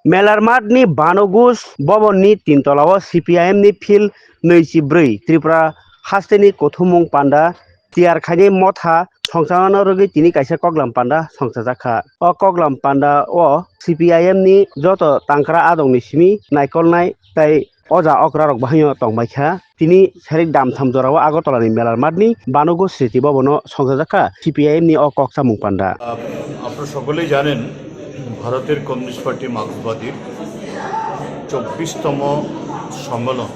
Malar माठनि बानगुस भवननि तीनतलाव सिपिआइएमनि field 24 Tripura हास्टेनि गथुमुं panda तियारखानि मथा संसानो रगै तिनि काइसा कग्लाम panda संसाजाखा अ कग्लाम panda अ सिपिआइएमनि जत तांक्रा आदंनि सिमी नायकलनाय ताई अजा अक्रारक बाहायो तंबायखा तिनि सारि दामथाम जराव आगरतलानि मेलार माठनि बानगुस स्मृति भवन संसाजाखा सिपिआइएमनि अ कक्सामुं पान्डा। আপনারা সকলেই জানেন ভারতের কমিউনিস্ট পার্টি মার্ক্সবাদীর 24তম সম্মেলন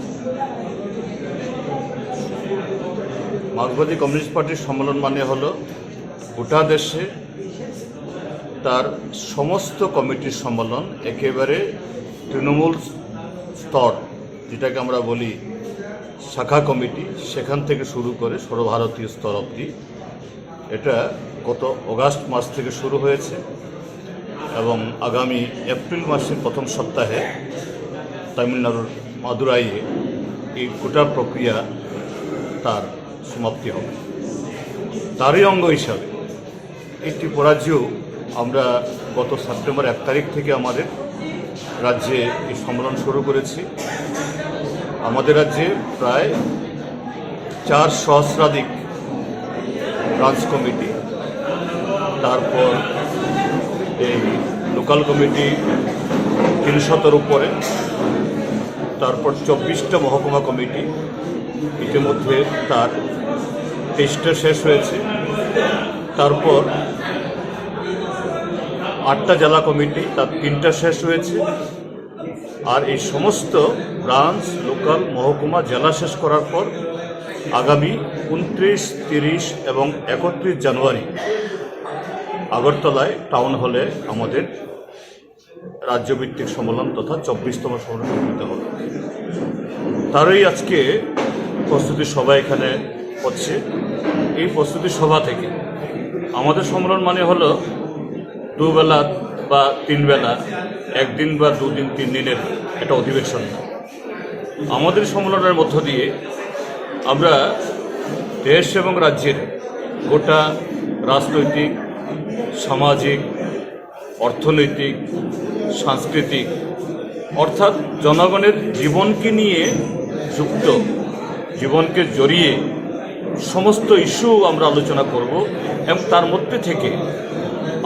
মার্ক্সবাদী কমিউনিস্ট পার্টির সম্মেলন মানে হলো গোটা দেশে তার সমস্ত কমিটির সম্মেলন একেবারে তৃণমূল স্তর যেটাকে আমরা বলি শাখা কমিটি সেখান থেকে শুরু করে সর্বভারতীয় স্তর অবধি এটা গত অগাস্ট মাস থেকে শুরু হয়েছে এবং আগামী এপ্রিল মাসের প্রথম সপ্তাহে তামিলনাড়ুর মাদুরাইয়ে এই গোটা প্রক্রিয়া তার সমাপ্তি হবে। তারই অঙ্গ হিসাবে এই ত্রিপুরা রাজ্যেও আমরা গত সেপ্টেম্বর 1 তারিখ থেকে আমাদের রাজ্যে এই সম্মেলন শুরু করেছি। আমাদের রাজ্যে প্রায় 4 সহস্রাধিক ব্রাঞ্চ কমিটি, তারপর এই লোকাল কমিটি 300-এর উপরে, তারপর 24টা মহকুমা কমিটি, ইতিমধ্যে তার 23টা শেষ হয়েছে, তারপর 8টা জেলা কমিটি, তার 3টা শেষ হয়েছে। আর এই সমস্ত ব্রাঞ্চ, লোকাল, মহকুমা, জেলা শেষ করার পর আগামী 29, 30 এবং 31 জানুয়ারি আগরতলায় টাউন হলে আমাদের রাজ্যভিত্তিক সম্মেলন তথা 24তম সম্মেলন অনুষ্ঠিত হবে। তারই আজকে প্রস্তুতি সভা এখানে হচ্ছে। এই প্রস্তুতি সভা থেকে আমাদের সম্মেলন মানে হলো 2 বেলা বা 3 বেলা, 1 দিন বা 2 দিন 3 দিনের একটা অধিবেশন না। আমাদের সম্মেলনের মধ্য দিয়ে আমরা দেশ এবং রাজ্যের গোটা রাজনৈতিক, সামাজিক, অর্থনৈতিক, সাংস্কৃতিক অর্থাৎ জনগণের জীবনকে নিয়ে যুক্ত, জীবনকে জড়িয়ে সমস্ত ইস্যু আমরা আলোচনা করব এবং তার মধ্যে থেকে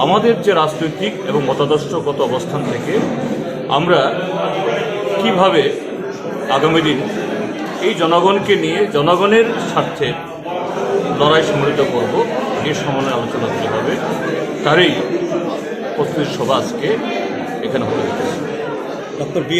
আমাদের যে রাজনৈতিক এবং মতাদর্শগত অবস্থান থেকে আমরা কিভাবে আগামী দিন এই জনগণকে নিয়ে জনগণের স্বার্থে লড়াই সংগঠিত করব, এই সম্মেলনে আলোচনা করা হবে। তারই প্রস্তুতি সভা আজকে এখানে হতে যাচ্ছে। Doctor B